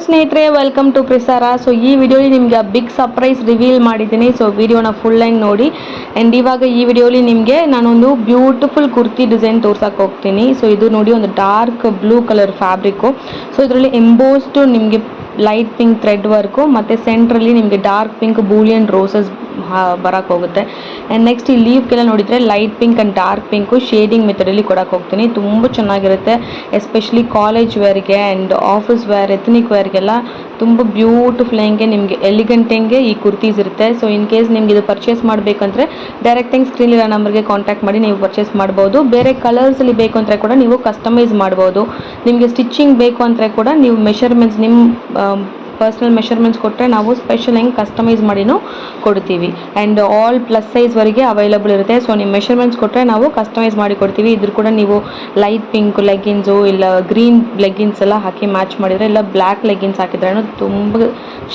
ಸ್ನೇಹಿತರೆ, welcome to ಪ್ರಿಸಾರ. So ಈ ವಿಡಿಯೋಲಿ ನಿಮಗೆ ಬಿಗ್ ಸರ್ಪ್ರೈಸ್ ರಿವೀಲ್ ಮಾಡಿದ್ದೀನಿ. ಸೊ ವಿಡಿಯೋನ ಫುಲ್ ಆಗಿ ನೋಡಿ. ಆ್ಯಂಡ್ ಇವಾಗ ಈ ವಿಡಿಯೋಲಿ ನಿಮಗೆ ನಾನೊಂದು ಬ್ಯೂಟಿಫುಲ್ ಕುರ್ತಿ ಡಿಸೈನ್ ತೋರ್ಸಕ್ಕೆ ಹೋಗ್ತೀನಿ. ಸೊ ಇದು ನೋಡಿ, ಒಂದು dark blue colour fabric. So ಇದರಲ್ಲಿ ಎಂಬೋಸ್ಡ್ ನಿಮಗೆ ಲೈಟ್ ಪಿಂಕ್ ಥ್ರೆಡ್ ವರ್ಕು ಮತ್ತು ಸೆಂಟ್ರಲ್ಲಿ ನಿಮಗೆ ಡಾರ್ಕ್ ಪಿಂಕ್ ಬೂಲಿಯನ್ ರೋಸಸ್ ಬರೋಕ್ಕೆ ಹೋಗುತ್ತೆ. ಆ್ಯಂಡ್ ನೆಕ್ಸ್ಟ್ ಈ ಲೀವ್ಗೆಲ್ಲ ನೋಡಿದರೆ light pink and dark pink shading ಮೆಥಡಲ್ಲಿ ಕೊಡೋಕೆ ಹೋಗ್ತೀನಿ. ತುಂಬ ಚೆನ್ನಾಗಿರುತ್ತೆ, ಎಸ್ಪೆಷಲಿ ಕಾಲೇಜ್ ವೇರ್ಗೆ ಆ್ಯಂಡ್ ಆಫೀಸ್ ವೇರ್, ಎಥನಿಕ್ ವೇರ್ಗೆಲ್ಲ ತುಂಬ ಬ್ಯೂಟಿಫುಲ್ ಹೆಂಗೆ ನಿಮಗೆ ಎಲಿಗೆಂಟ್ ಹೆಂಗೆ ಈ ಕುರ್ತೀಸ್ ಇರುತ್ತೆ. ಸೊ ಇನ್ ಕೇಸ್ ನಿಮ್ಗೆ ಇದು ಪರ್ಚೇಸ್ ಮಾಡಬೇಕಂದ್ರೆ ಡೈರೆಕ್ಟಾಗಿ ಸ್ಕ್ರೀನಿರೋ ನಂಬರ್ಗೆ ಕಾಂಟ್ಯಾಕ್ಟ್ ಮಾಡಿ ನೀವು ಪರ್ಚೇಸ್ ಮಾಡ್ಬೋದು. ಬೇರೆ ಕಲರ್ಸಲ್ಲಿ ಬೇಕು ಅಂದರೆ ಕೂಡ ನೀವು ಕಸ್ಟಮೈಸ್ ಮಾಡ್ಬೋದು. ನಿಮಗೆ ಸ್ಟಿಚಿಂಗ್ ಬೇಕು ಅಂದರೆ ಕೂಡ ನೀವು ಮೆಷರ್ಮೆಂಟ್ಸ್ ನಿಮ್ಮ ಪರ್ಸ್ನಲ್ ಮೆಷರ್ಮೆಂಟ್ಸ್ ಕೊಟ್ಟರೆ ನಾವು ಸ್ಪೆಷಲ್ ಹೆಂಗೆ ಕಸ್ಟಮೈಸ್ ಮಾಡಿನೂ ಕೊಡ್ತೀವಿ. ಆ್ಯಂಡ್ ಆಲ್ ಪ್ಲಸ್ ಸೈಜ್ವರೆಗೆ ಅವೈಲಬಲ್ ಇರುತ್ತೆ. ಸೊ ನಿಮ್ಮ ಮೆಷರ್ಮೆಂಟ್ಸ್ ಕೊಟ್ಟರೆ ನಾವು ಕಸ್ಟಮೈಸ್ ಮಾಡಿ ಕೊಡ್ತೀವಿ. ಇದ್ರ ಕೂಡ ನೀವು ಲೈಟ್ ಪಿಂಕ್ ಲೆಗ್ಗಿನ್ಸು ಇಲ್ಲ ಗ್ರೀನ್ ಲೆಗ್ಗಿನ್ಸ್ ಎಲ್ಲ ಹಾಕಿ ಮ್ಯಾಚ್ ಮಾಡಿದರೆ, ಇಲ್ಲ ಬ್ಲ್ಯಾಕ್ ಲೆಗ್ಗಿನ್ಸ್ ಹಾಕಿದ್ರೂ ತುಂಬ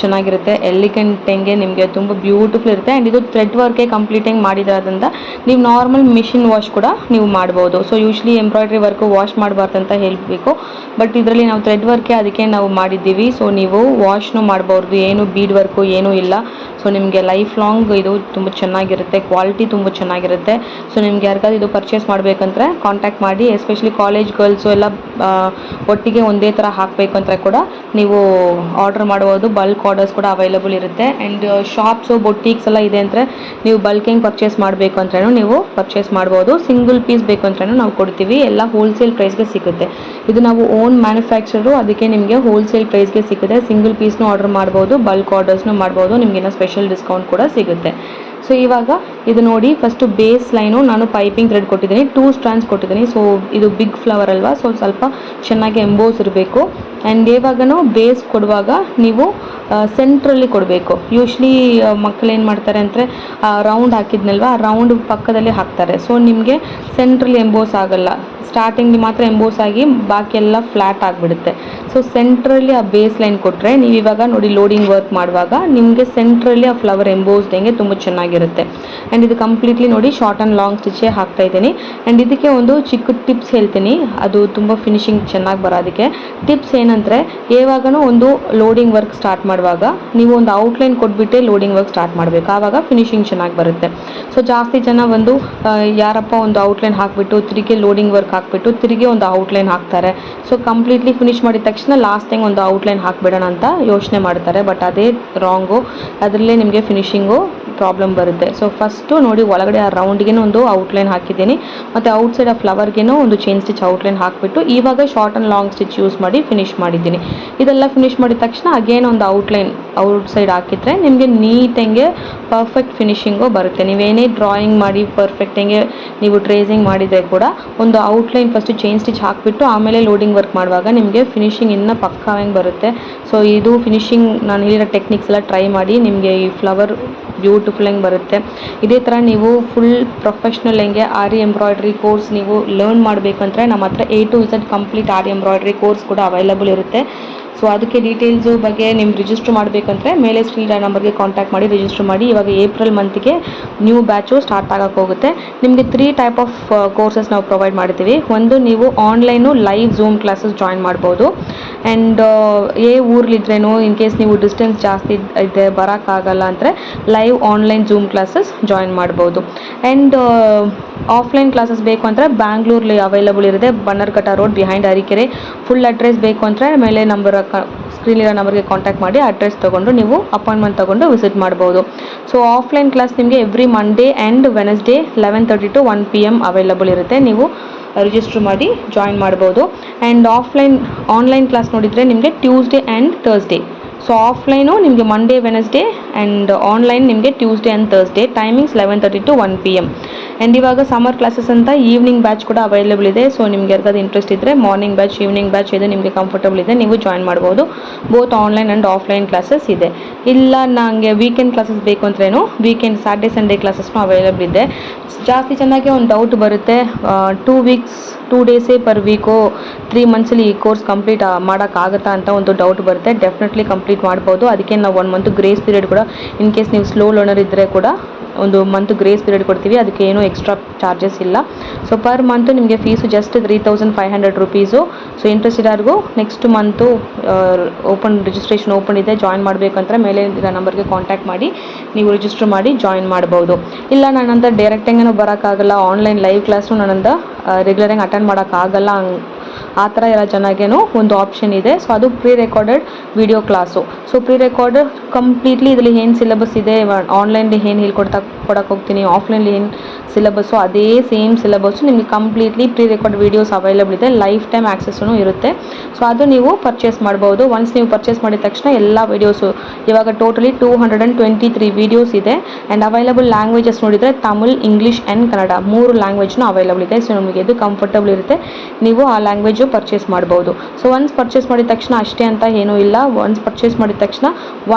ಚೆನ್ನಾಗಿರುತ್ತೆ. ಎಲಿಗೆಂಟ್ ಹೆಂಗೆ ನಿಮಗೆ ತುಂಬ ಬ್ಯೂಟಿಫುಲ್ ಇರುತ್ತೆ. ಆ್ಯಂಡ್ ಇದು ಥ್ರೆಡ್ ವರ್ಕೇ ಕಂಪ್ಲೀಟಾಗಿ ಮಾಡಿರೋದ್ರಿಂದ ನೀವು ನಾರ್ಮಲ್ ಮಿಷಿನ್ ವಾಶ್ ಕೂಡ ನೀವು ಮಾಡ್ಬೋದು. So usually embroidery work wash ಮಾಡಬಾರ್ದು ಅಂತ ಹೇಳಬೇಕು, ಬಟ್ ಇದರಲ್ಲಿ ನಾವು ಥ್ರೆಡ್ ವರ್ಕೇ ಅದಕ್ಕೆ ನಾವು ಮಾಡಿದ್ದೀವಿ. ಸೊ ನೀವು ವಾಶ್ನು ಮಾಡ್ಬೋದು, ಏನು ಬೀಡ್ ವರ್ಕು ಏನೂ ಇಲ್ಲ. ಸೊ ನಿಮಗೆ ಲೈಫ್ ಲಾಂಗ್ ಇದು ತುಂಬ ಚೆನ್ನಾಗಿರುತ್ತೆ, ಕ್ವಾಲಿಟಿ ತುಂಬ ಚೆನ್ನಾಗಿರುತ್ತೆ. ಸೊ ನಿಮ್ಗೆ ಯಾರಿಗಾದ್ರು ಇದು ಪರ್ಚೇಸ್ ಮಾಡಬೇಕಂದ್ರೆ ಕಾಂಟ್ಯಾಕ್ಟ್ ಮಾಡಿ. ಎಸ್ಪೆಷಲಿ ಕಾಲೇಜ್ ಗರ್ಲ್ಸು ಎಲ್ಲ ಒಟ್ಟಿಗೆ ಒಂದೇ ಥರ ಹಾಕಬೇಕು ಅಂದರೆ ಕೂಡ ನೀವು ಆರ್ಡರ್ ಮಾಡ್ಬೋದು. ಬಲ್ಕ್ ಆರ್ಡರ್ಸ್ ಕೂಡ ಅವೈಲಬಲ್ ಇರುತ್ತೆ. ಆ್ಯಂಡ್ ಶಾಪ್ಸು ಬೊಟೀಕ್ಸ್ ಎಲ್ಲ ಇದೆ ಅಂದರೆ ನೀವು ಬಲ್ಕಿಂಗ್ ಪರ್ಚೇಸ್ ಮಾಡಬೇಕು ಅಂದ್ರೂ ನೀವು ಪರ್ಚೇಸ್ ಮಾಡ್ಬೋದು. ಸಿಂಗಲ್ ಪೀಸ್ ಬೇಕು ಅಂದ್ರೂ ನಾವು ಕೊಡ್ತೀವಿ. ಎಲ್ಲ ಹೋಲ್ಸೇಲ್ ಪ್ರೈಸ್ಗೆ ಸಿಗುತ್ತೆ. ಇದು ನಾವು ಓನ್ ಮ್ಯಾನುಫ್ಯಾಕ್ಚರು, ಅದಕ್ಕೆ ನಿಮಗೆ ಹೋಲ್ಸೇಲ್ ಪ್ರೈಸ್ಗೆ ಸಿಗುತ್ತೆ. ಸಿಂಗಲ್ ಪೀಸ್ನೂ ಆರ್ಡರ್ ಮಾಡ್ಬೋದು, ಬಲ್ಕ್ ಆರ್ಡರ್ಸ್ನೂ ಮಾಡ್ಬೋದು. ನಿಮಗಿನ್ನ ಸ್ಪೆಷಲ್ ಡಿಸ್ಕೌಂಟ್ ಕೂಡ ಸಿಗುತ್ತೆ. ಸೊ ಇವಾಗ ಇದು ನೋಡಿ, ಫಸ್ಟು ಬೇಸ್ ಲೈನು ನಾನು ಪೈಪಿಂಗ್ ಥ್ರೆಡ್ ಕೊಟ್ಟಿದ್ದೀನಿ, 2 ಸ್ಟ್ರಾಂಡ್ಸ್ ಕೊಟ್ಟಿದ್ದೀನಿ. ಸೊ ಇದು ಬಿಗ್ ಫ್ಲವರ್ ಅಲ್ವಾ, ಸೊ ಸ್ವಲ್ಪ ಚೆನ್ನಾಗಿ ಎಂಬೋಸ್ ಇರಬೇಕು. ಆ್ಯಂಡ್ ಇವಾಗನೂ ಬೇಸ್ ಕೊಡುವಾಗ ನೀವು ಸೆಂಟ್ರಲ್ಲಿ ಕೊಡಬೇಕು. ಯೂಶ್ವಲಿ ಮಕ್ಕಳು ಏನು ಮಾಡ್ತಾರೆ ಅಂದರೆ ರೌಂಡ್ ಹಾಕಿದ್ನಲ್ವ, ಆ ರೌಂಡ್ ಪಕ್ಕದಲ್ಲಿ ಹಾಕ್ತಾರೆ. ಸೊ ನಿಮಗೆ ಸೆಂಟ್ರಲ್ಲಿ ಎಂಬೋಸ್ ಆಗೋಲ್ಲ, ಸ್ಟಾರ್ಟಿಂಗ್ ಮಾತ್ರ ಎಂಬೋಸ್ ಆಗಿ ಬಾಕಿ ಎಲ್ಲ ಫ್ಲ್ಯಾಟ್ ಆಗಿಬಿಡುತ್ತೆ. ಸೊ ಸೆಂಟ್ರಲ್ಲಿ ಆ ಬೇಸ್ ಲೈನ್ ಕೊಟ್ಟರೆ ನೀವು ಇವಾಗ ನೋಡಿ ಲೋಡಿಂಗ್ ವರ್ಕ್ ಮಾಡುವಾಗ ನಿಮಗೆ ಸೆಂಟ್ರಲ್ಲಿ ಆ ಫ್ಲವರ್ ಎಂಬೋಸ್ಡ್ ಹೆಂಗೆ ತುಂಬ ಚೆನ್ನಾಗಿರುತ್ತೆ. ಆ್ಯಂಡ್ ಇದು ಕಂಪ್ಲೀಟ್ಲಿ ನೋಡಿ ಶಾರ್ಟ್ ಆ್ಯಂಡ್ ಲಾಂಗ್ ಸ್ಟಿಚ್ಚೇ ಹಾಕ್ತಾ ಇದ್ದೀನಿ. ಆ್ಯಂಡ್ ಇದಕ್ಕೆ ಒಂದು ಚಿಕ್ಕ ಟಿಪ್ಸ್ ಹೇಳ್ತೀನಿ, ಅದು ತುಂಬ ಫಿನಿಶಿಂಗ್ ಚೆನ್ನಾಗಿ ಬರೋದಕ್ಕೆ. ಟಿಪ್ಸ್ ಏನಂದರೆ, ಯಾವಾಗಲೂ ಒಂದು ಲೋಡಿಂಗ್ ವರ್ಕ್ ಸ್ಟಾರ್ಟ್ ಮಾಡುವಾಗ ನೀವು ಒಂದು ಔಟ್ಲೈನ್ ಕೊಟ್ಬಿಟ್ಟೆ ಲೋಡಿಂಗ್ ವರ್ಕ್ ಸ್ಟಾರ್ಟ್ ಮಾಡಬೇಕು, ಆವಾಗ ಫಿನಿಶಿಂಗ್ ಚೆನ್ನಾಗಿ ಬರುತ್ತೆ. ಸೊ ಜಾಸ್ತಿ ಜನ ಒಂದು ಯಾರಪ್ಪ ಒಂದು ಔಟ್ಲೈನ್ ಹಾಕಿಬಿಟ್ಟು ತಿರುಗಿ ಲೋಡಿಂಗ್ ವರ್ಕ್ ಹಾಕ್ಬಿಟ್ಟು ತಿರುಗಿ ಒಂದು ಔಟ್ಲೈನ್ ಹಾಕ್ತಾರೆ. ಸೊ ಕಂಪ್ಲೀಟ್ಲಿ ಫಿನಿಶ್ ಮಾಡಿದ ತಕ್ಷಣ ಲಾಸ್ಟ್ ಟೈಮ್ ಒಂದು ಔಟ್ಲೈನ್ ಹಾಕ್ಬಿಡೋಣ ಅಂತ ಯೋಚನೆ ಮಾಡ್ತಾರೆ, ಬಟ್ ಅದೇ ರಾಂಗು. ಅದರಲ್ಲೇ ನಿಮಗೆ ಫಿನಿಶಿಂಗು ಪ್ರಾಬ್ಲಮ್ ಬರುತ್ತೆ. ಸೊ ಫಸ್ಟು ನೋಡಿ, ಒಳಗಡೆ ಆ ರೌಂಡ್ಗೆ ಒಂದು ಔಟ್ಲೈನ್ ಹಾಕಿದ್ದೀನಿ, ಮತ್ತು ಔಟ್ಸೈಡ್ ಆ ಫ್ಲವರ್ಗೇನೂ ಒಂದು ಚೈನ್ ಸ್ಟಿಚ್ ಔಟ್ಲೈನ್ ಹಾಕಿಬಿಟ್ಟು ಇವಾಗ short and long stitch use ಮಾಡಿ ಫಿನಿಶ್ ಮಾಡಿದ್ದೀನಿ. ಇದೆಲ್ಲ ಫಿನಿಶ್ ಮಾಡಿದ ತಕ್ಷಣ ಅಗೇನ್ ಒಂದು ಔಟ್ಲೈನ್ ಔಟ್ಸೈಡ್ ಹಾಕಿದರೆ ನಿಮಗೆ ನೀಟಂಗೆ ಪರ್ಫೆಕ್ಟ್ ಫಿನಿಶಿಂಗು ಬರುತ್ತೆ. ನೀವೇನೇ ಡ್ರಾಯಿಂಗ್ ಮಾಡಿ ಪರ್ಫೆಕ್ಟಂಗೆ ನೀವು ಟ್ರೇಸಿಂಗ್ ಮಾಡಿದರೆ ಕೂಡ ಒಂದು ಔಟ್ಲೈನ್ ಫಸ್ಟು ಚೈನ್ ಸ್ಟಿಚ್ ಹಾಕಿಬಿಟ್ಟು ಆಮೇಲೆ ಲೋಡಿಂಗ್ ವರ್ಕ್ ಮಾಡುವಾಗ ನಿಮಗೆ ಫಿನಿಶಿಂಗ್ ಇನ್ನೂ ಪಕ್ಕಾವಂಗೆ ಬರುತ್ತೆ. ಸೊ ಇದು ಫಿನಿಶಿಂಗ್ ನಾನು ಹೇಳಿರೋ ಟೆಕ್ನಿಕ್ಸ್ ಎಲ್ಲ ಟ್ರೈ ಮಾಡಿ, ನಿಮಗೆ ಈ ಫ್ಲವರ್ ಬ್ಯೂಟಿಫುಲ್ ಹೆಂಗೆ ಬರುತ್ತೆ. ಇದೇ ಥರ ನೀವು ಫುಲ್ ಪ್ರೊಫೆಷ್ನಲ್ ಹೆಂಗೆ ಆರಿ ಎಂಬ್ರಾಯ್ಡ್ರಿ ಕೋರ್ಸ್ ನೀವು ಲರ್ನ್ ಮಾಡಬೇಕಂದ್ರೆ ನಮ್ಮ ಹತ್ರ A to Z complete aari embroidery course ಕೂಡ ಅವೈಲಬಲ್ ಇರುತ್ತೆ. ಸೊ ಅದಕ್ಕೆ ಡೀಟೇಲ್ಸು ಬಗ್ಗೆ ನಿಮ್ಗೆ ರಿಜಿಸ್ಟರ್ ಮಾಡಬೇಕಂದ್ರೆ ಮೇಲೆ ಸ್ಕ್ರೀನ್ ನಂಬರ್ಗೆ ಕಾಂಟ್ಯಾಕ್ಟ್ ಮಾಡಿ ರಿಜಿಸ್ಟರ್ ಮಾಡಿ. ಇವಾಗ ಏಪ್ರಿಲ್ ಮಂತ್ಗೆ ನ್ಯೂ ಬ್ಯಾಚು ಸ್ಟಾರ್ಟ್ ಆಗೋಕ್ಕೆ ಹೋಗುತ್ತೆ. ನಿಮಗೆ 3 ಟೈಪ್ ಆಫ್ ಕೋರ್ಸಸ್ ನಾವು ಪ್ರೊವೈಡ್ ಮಾಡ್ತೀವಿ. ಒಂದು, ನೀವು online live zoom classes join ಮಾಡ್ಬೋದು. ಆ್ಯಂಡ್ ಊರ್ಲಿದ್ರೇನು ಇನ್ ಕೇಸ್ ನೀವು ಡಿಸ್ಟೆನ್ಸ್ ಜಾಸ್ತಿ ಇದೆ ಬರೋಕ್ಕಾಗಲ್ಲ ಅಂದರೆ live online zoom classes join ಮಾಡ್ಬೋದು. ಆ್ಯಂಡ್ ಆಫ್ಲೈನ್ ಕ್ಲಾಸಸ್ ಬೇಕು ಅಂದರೆ ಬ್ಯಾಂಗ್ಳೂರಲ್ಲಿ ಅವೈಲಬಲ್ ಇರುತ್ತೆ, Bannerghatta road behind Arikere. Full address ಬೇಕು ಅಂದರೆ ಮೇಲೆ ಸ್ಕ್ರೀನಿರೋ ನಂಬರ್ಗೆ ಕಾಂಟ್ಯಾಕ್ಟ್ ಮಾಡಿ ಅಡ್ರೆಸ್ ತೊಗೊಂಡು ನೀವು ಅಪಾಯಿಂಟ್ಮೆಂಟ್ ತೊಗೊಂಡು ವಿಸಿಟ್ ಮಾಡ್ಬೋದು. ಸೊ ಆಫ್ಲೈನ್ ಕ್ಲಾಸ್ ನಿಮಗೆ every Monday and Wednesday 11:30 to 1 PM available ಇರುತ್ತೆ. ನೀವು ರಿಜಿಸ್ಟರ್ ಮಾಡಿ ಜಾಯಿನ್ ಮಾಡ್ಬೋದು. ಆ್ಯಂಡ್ ಆನ್ಲೈನ್ ಕ್ಲಾಸ್ ನೋಡಿದರೆ ನಿಮಗೆ Tuesday and Thursday. So offline ನಿಮಗೆ ಮಂಡೇ ವೆನಸ್ಡೇ ಆ್ಯಂಡ್ ಆನ್ಲೈನ್ ನಿಮಗೆ Tuesday and Thursday. Timings 11:30 to 1 PM. And ಇವಾಗ ಸಮ್ಮರ್ ಕ್ಲಾಸಸ್ ಅಂತ ಈವ್ನಿಂಗ್ ಬ್ಯಾಚ್ ಕೂಡ ಅವೈಲಬಲ್ ಇದೆ. ಸೊ ನಿಮ್ಗೆ ಯಾರಿಗಾದ್ರು ಇಂಟ್ರೆಸ್ಟ್ ಇದ್ದರೆ ಮಾರ್ನಿಂಗ್ ಬ್ಯಾಚ್ ಈವ್ನಿಂಗ್ ಬ್ಯಾಚ್ ಇದು ನಿಮಗೆ ಕಂಫರ್ಟಬಲ್ ಇದೆ, ನೀವು ಜಾಯಿನ್ ಮಾಡ್ಬೋದು. Both online and offline classes ಇದೆ. ಇಲ್ಲ ನನಗೆ ವೀಕೆಂಡ್ ಕ್ಲಾಸಸ್ ಬೇಕು ಅಂದ್ರೇನು ವೀಕೆಂಡ್ ಸ್ಯಾಟರ್ಡೇ ಸಂಡೇ ಕ್ಲಾಸಸ್ನೂ ಅವೈಲಬಲ್ ಇದೆ. ಜಾಸ್ತಿ ಚೆನ್ನಾಗಿ ಒಂದು ಡೌಟ್ ಬರುತ್ತೆ, 2 2 ಡೇಸೇ ಪರ್ ವೀಕೋ 3 ಮಂತ್ಸಲ್ಲಿ ಈ ಕೋರ್ಸ್ ಕಂಪ್ಲೀಟ್ ಮಾಡೋಕ್ಕಾಗತ್ತಾ ಅಂತ ಒಂದು ಡೌಟ್ ಬರುತ್ತೆ. ಡೆಫಿನೆಟ್ಲಿ ಕಂಪ್ಲೀಟ್ ಮಾಡ್ಬೋದು. ಅದಕ್ಕೆ ನಾವು 1 ಮಂತ್ ಗ್ರೇಸ್ ಪೀರಿಯಡ್ ಕೂಡ ಇನ್ ಕೇಸ್ ನೀವು ಸ್ಲೋ ಲರ್ನರ್ ಇದ್ದರೆ ಕೂಡ ಒಂದು ಮಂತ್ ಗ್ರೇಸ್ ಪೀರಿಯಡ್ ಕೊಡ್ತೀವಿ. ಅದಕ್ಕೆ ಏನೂ ಎಕ್ಸ್ಟ್ರಾ ಚಾರ್ಜಸ್ ಇಲ್ಲ. ಸೊ ಪರ್ ಮಂತ್ ನಿಮಗೆ fees just 3500 rupees. So interest ಇರೋರ್ಗೂ ನೆಕ್ಸ್ಟ್ ಮಂತು ರಿಜಿಸ್ಟ್ರೇಷನ್ ಓಪನ್ ಇದೆ. ಜಾಯಿನ್ ಮಾಡಬೇಕಂದ್ರೆ ಮೇಲೆ ಇರೋ ನಂಬರ್ಗೆ ಕಾಂಟ್ಯಾಕ್ಟ್ ಮಾಡಿ ನೀವು ರಿಜಿಸ್ಟರ್ ಮಾಡಿ ಜಾಯಿನ್ ಮಾಡ್ಬೋದು. ಇಲ್ಲ ನನ್ನಿಂದ ಡೈರೆಕ್ಟಾಗೇನೂ ಬರೋಕ್ಕಾಗಲ್ಲ, ಆನ್ಲೈನ್ ಲೈವ್ ಕ್ಲಾಸು ನನ್ನಿಂದ ರೆಗ್ಯುಲರಾಗಿ ಅಟೆಂಡ್ ಮಾಡೋಕ್ಕಾಗಲ್ಲ, ಆ ಥರ ಇರೋ ಜನಗೇನೂ ಒಂದು ಆಪ್ಷನ್ ಇದೆ. ಸೊ ಅದು pre recorded video class. So pre recorded completely ಇದರಲ್ಲಿ ಏನು ಸಿಲೆಬಸ್ ಇದೆ, ಆನ್ಲೈನಲ್ಲಿ ಏನು ಕೊಡಕ್ಕೆ ಹೋಗ್ತೀನಿ, ಆಫ್ಲೈನಲ್ಲಿ ಏನು ಸಿಲೆಬಸ್ಸು ಅದೇ ಸೇಮ್ ಸಿಲೆಬಸ್ಸು ನಿಮಗೆ completely pre record videos available ಇದೆ. ಲೈಫ್ ಟೈಮ್ ಆಕ್ಸೆಸ್ಸೂ ಇರುತ್ತೆ. ಸೊ ಅದು ನೀವು ಪರ್ಚೇಸ್ ಮಾಡ್ಬೋದು. ಒನ್ಸ್ ನೀವು ಪರ್ಚೇಸ್ ಮಾಡಿದ ತಕ್ಷಣ ಎಲ್ಲ ವೀಡಿಯೋಸು ಇವಾಗ ಟೋಟಲಿ 223 ವೀಡಿಯೋಸ್ ಇದೆ. ಆ್ಯಂಡ್ ಅವೈಲಬಲ್ ಲ್ಯಾಂಗ್ವೇಜಸ್ ನೋಡಿದರೆ ತಮಿಳ್, ಇಂಗ್ಲೀಷ್ ಆ್ಯಂಡ್ ಕನ್ನಡ 3 ಲ್ಯಾಂಗ್ವೇಜ್ನೂ ಅವೈಲಬಲ್ ಇದೆ. ಸೊ ನಿಮಗೆ ಇದು ಕಂಫರ್ಟಬಲ್ ಇರುತ್ತೆ, ನೀವು ಆ ಲ್ಯಾಂಗ್ವೇಜು ಪರ್ಚೇಸ್ ಮಾಡ್ಬೋದು. ಸೊ ಒನ್ಸ್ ಪರ್ಚೇಸ್ ಮಾಡಿದ ತಕ್ಷಣ ಅಷ್ಟೇ ಅಂತ ಏನೂ ಇಲ್ಲ. ಒನ್ಸ್ ಪರ್ಚೇಸ್ ಮಾಡಿದ ತಕ್ಷಣ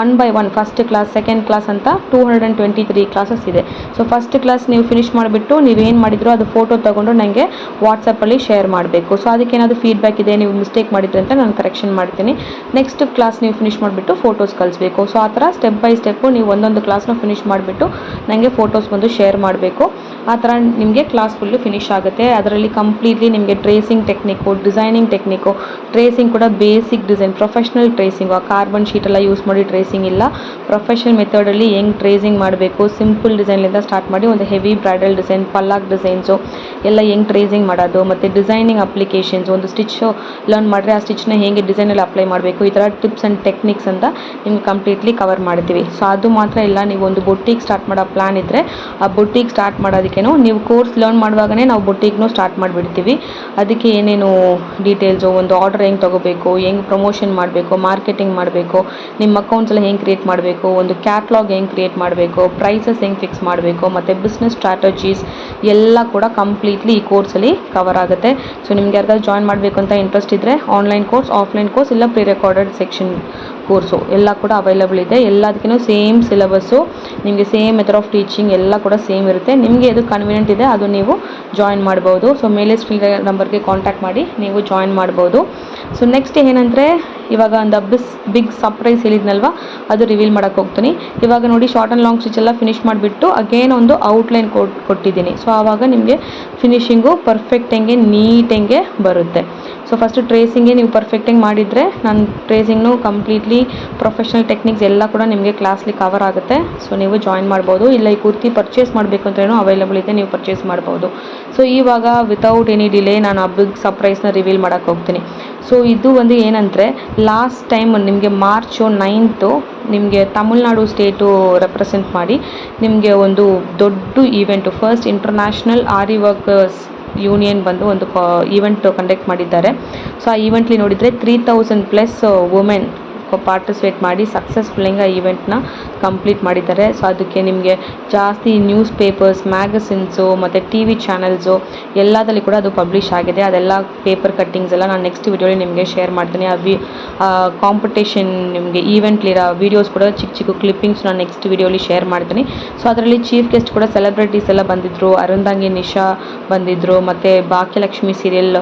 1 by 1 first class, second class ಅಂತ 223 ಕ್ಲಾಸಸ್ ಇದೆ. ಸೊ ಫಸ್ಟ್ ಕ್ಲಾಸ್ ನೀವು ಫಿನಿಷ್ ಮಾಡಿಬಿಟ್ಟು ನೀವೇನು ಮಾಡಿದ್ರು ಅದು ಫೋಟೋ ತೊಗೊಂಡು ನನಗೆ ವಾಟ್ಸಪ್ಪಲ್ಲಿ ಶೇರ್ ಮಾಡಬೇಕು. ಸೊ ಅದಕ್ಕೇನಾದರೂ ಫೀಡ್ಬ್ಯಾಕ್ ಇದೆ, ನೀವು ಮಿಸ್ಟೇಕ್ ಮಾಡಿದ್ರೆ ಅಂತ ನಾನು ಕರೆಕ್ಷನ್ ಮಾಡ್ತೀನಿ. ನೆಕ್ಸ್ಟ್ ಕ್ಲಾಸ್ ನೀವು ಫಿನಿಷ್ ಮಾಡಿಬಿಟ್ಟು ಫೋಟೋಸ್ ಕಳಿಸ್ಬೇಕು. ಸೊ ಆ ಥರ ಸ್ಟೆಪ್ ಬೈ ಸ್ಟೆಪ್ಪು ನೀವು ಒಂದೊಂದು ಕ್ಲಾಸ್ನ ಫಿನಿಷ್ ಮಾಡಿಬಿಟ್ಟು ನನಗೆ ಫೋಟೋಸ್ ಬಂದು ಶೇರ್ ಮಾಡಬೇಕು. ಆ ಥರ ನಿಮಗೆ ಕ್ಲಾಸ್ ಫುಲ್ಲು ಫಿನಿಷ್ ಆಗುತ್ತೆ. ಅದರಲ್ಲಿ ಕಂಪ್ಲೀಟ್ಲಿ ನಿಮಗೆ tracing technique, designing technique, tracing ಕೂಡ ಬೇಸಿಕ್ ಡಿಸೈನ್, ಪ್ರೊಫೆಷ್ನಲ್ ಟ್ರೇಸಿಂಗು, ಆ ಕಾರ್ಬನ್ ಶೀಟೆಲ್ಲ ಯೂಸ್ ಮಾಡಿ ಟ್ರೇಸಿಂಗ್ ಇಲ್ಲ, ಪ್ರೊಫೆಷನಲ್ ಮೆಥಡಲ್ಲಿ ಹೆಂಗೆ ಟ್ರೇಸಿಂಗ್ ಮಾಡಬೇಕು, ಸಿಂಪಲ್ ಡಿಸೈನ್ಲಿಂದ ಸ್ಟಾರ್ಟ್ ಮಾಡಿ ಒಂದು ಹೆವಿ ಬ್ರೈಡಲ್ ಡಿಸೈನ್, ಪಲ್ಲಾಕ್ ಡಿಸೈನ್ಸು ಎಲ್ಲ ಹೆಂಗೆ ಟ್ರೇಸಿಂಗ್ ಮಾಡೋದು, ಮತ್ತು ಡಿಸೈನಿಂಗ್ ಅಪ್ಲಿಕೇಶನ್ಸ್, ಒಂದು ಸ್ಟಿಚ್ಚು ಲರ್ನ್ ಮಾಡಿದ್ರೆ ಆ ಸ್ಟಿಚ್ನ ಹೇಗೆ ಡಿಸೈನಲ್ಲಿ ಅಪ್ಲೈ ಮಾಡಬೇಕು, ಈ ಥರ ಟಿಪ್ಸ್ ಆ್ಯಂಡ್ ಟೆಕ್ನಿಕ್ಸ್ ಅಂತ ನಿಮ್ಗೆ ಕಂಪ್ಲೀಟ್ಲಿ ಕವರ್ ಮಾಡ್ತೀವಿ. ಸೊ ಅದು ಮಾತ್ರ ಇಲ್ಲ, ನೀವು ಒಂದು ಬೊಟ್ಟಿಗೆ ಸ್ಟಾರ್ಟ್ ಮಾಡೋ ಪ್ಲ್ಯಾನ್ ಇದ್ದರೆ ಆ ಬೊಟ್ಟಿಗೆ ಸ್ಟಾರ್ಟ್ ಮಾಡೋದಕ್ಕೇನು ನೀವು ಕೋರ್ಸ್ ಲರ್ನ್ ಮಾಡುವಾಗಲೇ ನಾವು ಬೊಟ್ಟಿಗ್ನೂ ಸ್ಟಾರ್ಟ್ ಮಾಡಿಬಿಡ್ತೀವಿ. ಅದಕ್ಕೆ ಏನೇನು ಡೀಟೇಲ್ಸು, ಒಂದು ಆರ್ಡರ್ ಹೆಂಗೆ ತೊಗೋಬೇಕು, ಹೆಂಗೆ ಪ್ರಮೋಷನ್ ಮಾಡಬೇಕು, ಮಾರ್ಕೆಟಿಂಗ್ ಮಾಡಬೇಕು, ನಿಮ್ಮ ಅಕೌಂಟ್ಸ್ ಎಲ್ಲ ಹೆಂಗೆ ಕ್ರಿಯೇಟ್ ಮಾಡಬೇಕು, ಒಂದು ಕ್ಯಾಟ್ಲಾಗ್ ಹೆಂಗೆ ಕ್ರಿಯೇಟ್ ಮಾಡಬೇಕು, ಪ್ರೈಸಸ್ ಹೆಂಗೆ ಫಿಕ್ಸ್ ಮಾಡಬೇಕು, ಮತ್ತು ಬಿಸ್ನೆಸ್ ಸ್ಟ್ರಾಟಜೀಸ್ ಎಲ್ಲ ಕೂಡ ಕಂಪ್ಲೀಟ್ಲಿ ಈ ಕೋರ್ಸಲ್ಲಿ ಕವರ್ ಆಗುತ್ತೆ. ಸೊ ನಿಮ್ಗೆ ಯಾರಿಗಾದ್ರು ಜಾಯಿನ್ ಮಾಡಬೇಕು ಅಂತ ಇಂಟ್ರೆಸ್ಟ್ ಇದ್ದರೆ ಆನ್ಲೈನ್ ಕೋರ್ಸ್, ಆಫ್ಲೈನ್ ಕೋರ್ಸ್ ಇಲ್ಲ ಪ್ರೀ ರೆಕಾರ್ಡೆಡ್ ಸೆಕ್ಷನ್ ಕೋರ್ಸು ಎಲ್ಲ ಕೂಡ ಅವೈಲಬಲ್ ಇದೆ. ಎಲ್ಲದಕ್ಕೂ ಸೇಮ್ ಸಿಲೆಬಸ್ಸು, ನಿಮಗೆ ಸೇಮ್ ಮೆಥಡ್ ಆಫ್ ಟೀಚಿಂಗ್ ಎಲ್ಲ ಕೂಡ ಸೇಮ್ ಇರುತ್ತೆ. ನಿಮಗೆ ಎದು ಕನ್ವೀನಿಯೆಂಟ್ ಇದೆ ಅದು ನೀವು ಜಾಯಿನ್ ಮಾಡ್ಬೋದು. ಸೊ ಮೇಲೆ ಸ್ಕ್ರೀನ್ ನಂಬರ್ಗೆ ಕಾಂಟ್ಯಾಕ್ಟ್ ಮಾಡಿ ನೀವು ಜಾಯಿನ್ ಮಾಡ್ಬೋದು. ಸೊ ನೆಕ್ಸ್ಟ್ ಏನಂದರೆ ಇವಾಗ ಒಂದು ಬಿಗ್ ಸರ್ಪ್ರೈಸ್ ಹೇಳಿದ್ನಲ್ವ, ಅದು ರಿವೀಲ್ ಮಾಡೋಕ್ಕೆ ಹೋಗ್ತೀನಿ. ಇವಾಗ ನೋಡಿ ಶಾರ್ಟ್ ಆ್ಯಂಡ್ ಲಾಂಗ್ ಸ್ಟಿಚ್ ಎಲ್ಲ ಫಿನಿಷ್ ಮಾಡಿಬಿಟ್ಟು ಅಗೇನ್ ಒಂದು ಔಟ್ಲೈನ್ ಕೊಟ್ಟಿದ್ದೀನಿ. ಸೊ ಆವಾಗ ನಿಮಗೆ ಫಿನಿಶಿಂಗು ಪರ್ಫೆಕ್ಟಂಗೆ ನೀಟಂಗೆ ಬರುತ್ತೆ. ಸೊ ಫಸ್ಟು ಟ್ರೇಸಿಂಗೇ ನೀವು ಪರ್ಫೆಕ್ಟಾಗಿ ಮಾಡಿದರೆ ನಾನು ಟ್ರೇಸಿಂಗ್ನು ಕಂಪ್ಲೀಟ್ಲಿ ಪ್ರೊಫೆಷ್ನಲ್ ಟೆಕ್ನಿಕ್ಸ್ ಎಲ್ಲ ಕೂಡ ನಿಮಗೆ ಕ್ಲಾಸ್ಲಿ ಕವರ್ ಆಗುತ್ತೆ. ಸೊ ನೀವು ಜಾಯಿನ್ ಮಾಡ್ಬೋದು. ಇಲ್ಲ ಈ ಕುರ್ತಿ ಪರ್ಚೇಸ್ ಮಾಡಬೇಕು ಅಂದ್ರೂ ಅವೈಲಬಲ್ ಇದೆ, ನೀವು ಪರ್ಚೇಸ್ ಮಾಡ್ಬೋದು. ಸೊ ಇವಾಗ ವಿತೌಟ್ ಎನಿ ಡಿಲೇ ನಾನು ಆ ಬಿಗ್ ಸರ್ಪ್ರೈಸ್ನ ರಿವೀಲ್ ಮಾಡೋಕ್ಕೆ ಹೋಗ್ತೀನಿ. ಸೊ ಇದು ಒಂದು ಏನಂದರೆ ಲಾಸ್ಟ್ ಟೈಮ್ ನಿಮಗೆ ಮಾರ್ಚ್ 9 ನಿಮಗೆ ತಮಿಳ್ನಾಡು ಸ್ಟೇಟು ರೆಪ್ರೆಸೆಂಟ್ ಮಾಡಿ ನಿಮಗೆ ಒಂದು ದೊಡ್ಡ ಈವೆಂಟು, ಫಸ್ಟ್ ಇಂಟರ್ನ್ಯಾಷನಲ್ ಆರಿ ವರ್ಕರ್ಸ್ ಯೂನಿಯನ್ ಬಂದು ಒಂದು ಈವೆಂಟ್ ಕಂಡಕ್ಟ್ ಮಾಡಿದ್ದಾರೆ. ಸೊ ಆ ಈವೆಂಟ್ಲಿ ನೋಡಿದರೆ 3000+ ವುಮೆನ್ ಪಾರ್ಟಿಸಿಪೇಟ್ ಮಾಡಿ ಸಕ್ಸಸ್ಫುಲ್ಲಿಂಗ್ ಆ ಈವೆಂಟ್ನ ಕಂಪ್ಲೀಟ್ ಮಾಡಿದ್ದಾರೆ. ಸೊ ಅದಕ್ಕೆ ನಿಮಗೆ ಜಾಸ್ತಿ ನ್ಯೂಸ್ ಪೇಪರ್ಸ್, ಮ್ಯಾಗಝಿನ್ಸು ಮತ್ತು TV ಚಾನಲ್ಸು ಎಲ್ಲದರಲ್ಲಿ ಕೂಡ ಅದು ಪಬ್ಲಿಷ್ ಆಗಿದೆ. ಅದೆಲ್ಲ ಪೇಪರ್ ಕಟ್ಟಿಂಗ್ಸ್ ಎಲ್ಲ ನಾನು ನೆಕ್ಸ್ಟ್ ವಿಡಿಯೋಲಿ ನಿಮಗೆ ಶೇರ್ ಮಾಡ್ತೀನಿ. ಆ ಕಾಂಪಿಟೇಷನ್ ನಿಮಗೆ ಈವೆಂಟ್ಲಿರೋ ವೀಡಿಯೋಸ್ ಕೂಡ ಚಿಕ್ಕ ಚಿಕ್ಕ ಕ್ಲಿಪ್ಪಿಂಗ್ಸ್ ನಾನು ನೆಕ್ಸ್ಟ್ ವಿಡಿಯೋಲಿ ಶೇರ್ ಮಾಡ್ತೀನಿ. ಸೊ ಅದರಲ್ಲಿ ಚೀಫ್ ಗೆಸ್ಟ್ ಕೂಡ ಸೆಲೆಬ್ರಿಟೀಸ್ ಎಲ್ಲ ಬಂದಿದ್ದರು. ಅರುಂಧಂಗಿ ನಿಶಾ ಬಂದಿದ್ದರು, ಮತ್ತು ಭಾಗ್ಯಲಕ್ಷ್ಮಿ ಸೀರಿಯಲ್